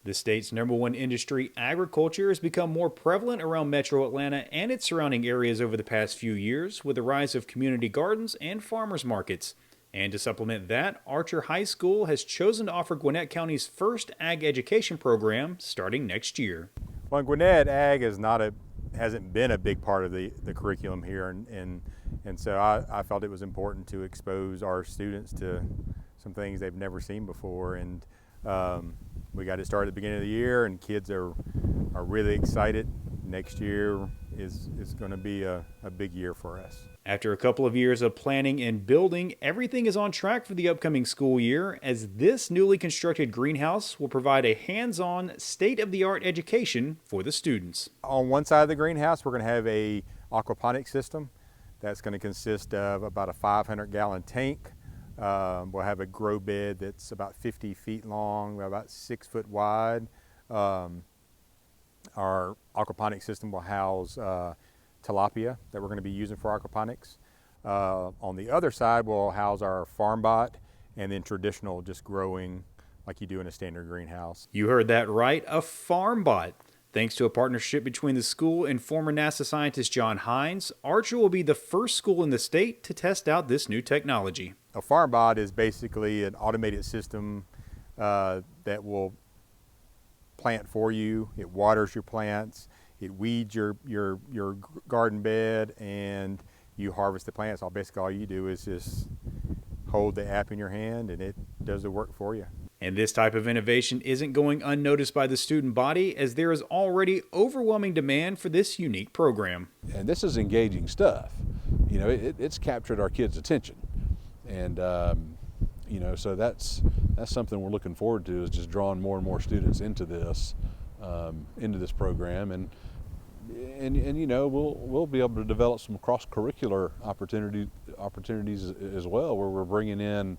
The state's #1 industry, agriculture, has become more prevalent around metro Atlanta and its surrounding areas over the past few years with the rise of community gardens and farmers markets. And to supplement that, Archer High School has chosen to offer Gwinnett County's first ag education program starting next year. Well, in Gwinnett, ag hasn't been a big part of the curriculum here, and so I felt it was important to expose our students to some things they've never seen before. And we got it started at the beginning of the year, and kids are really excited. Next year is going to be a big year for us. After a couple of years of planning and building, everything is on track for the upcoming school year, as this newly constructed greenhouse will provide a hands-on, state-of-the-art education for the students. On one side of the greenhouse, we're going to have a aquaponics system that's going to consist of about a 500-gallon tank. We'll have a grow bed that's about 50 feet long, about 6 foot wide. Our aquaponics system will house tilapia that we're going to be using for aquaponics. On the other side, we'll house our farm bot, and then traditional just growing like you do in a standard greenhouse. You heard that right, a farm bot. Thanks to a partnership between the school and former NASA scientist John Hines, Archer will be the first school in the state to test out this new technology. A farm bot is basically an automated system that will plant for you. It waters your plants, it weeds your garden bed, and you harvest the plants. Basically all you do is just hold the app in your hand and it does the work for you. And this type of innovation isn't going unnoticed by the student body, as there is already overwhelming demand for this unique program. And this is engaging stuff. You know, it's captured our kids' attention. And you know, so that's something we're looking forward to, is just drawing more and more students into this program, and you know, we'll be able to develop some cross-curricular opportunities as well, where we're bringing in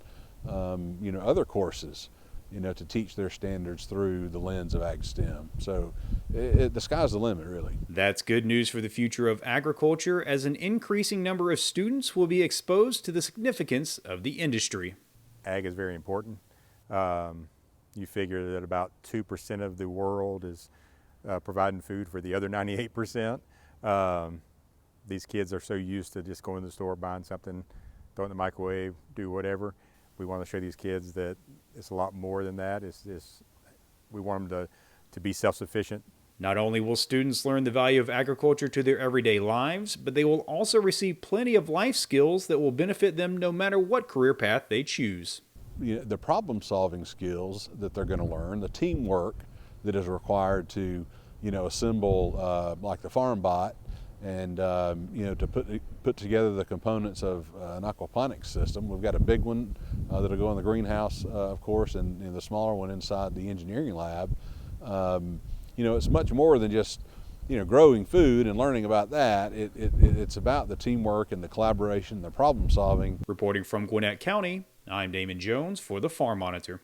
you know, other courses, you know, to teach their standards through the lens of Ag STEM. So the sky's the limit, really. That's good news for the future of agriculture, as an increasing number of students will be exposed to the significance of the industry. Ag is very important. You figure that about 2% of the world is providing food for the other 98%. These kids are so used to just going to the store, buying something, throw it in the microwave, do whatever. We want to show these kids that it's a lot more than that. We want them to be self-sufficient. Not only will students learn the value of agriculture to their everyday lives, but they will also receive plenty of life skills that will benefit them no matter what career path they choose. You know, the problem-solving skills that they're going to learn, the teamwork that is required to, you know, assemble like the farm bot, and you know, to put together the components of an aquaponics system. We've got a big one that'll go in the greenhouse, of course, and the smaller one inside the engineering lab. You know, it's much more than just, you know, growing food and learning about that. It's about the teamwork and the collaboration, the problem solving. Reporting from Gwinnett County, I'm Damon Jones for the Farm Monitor.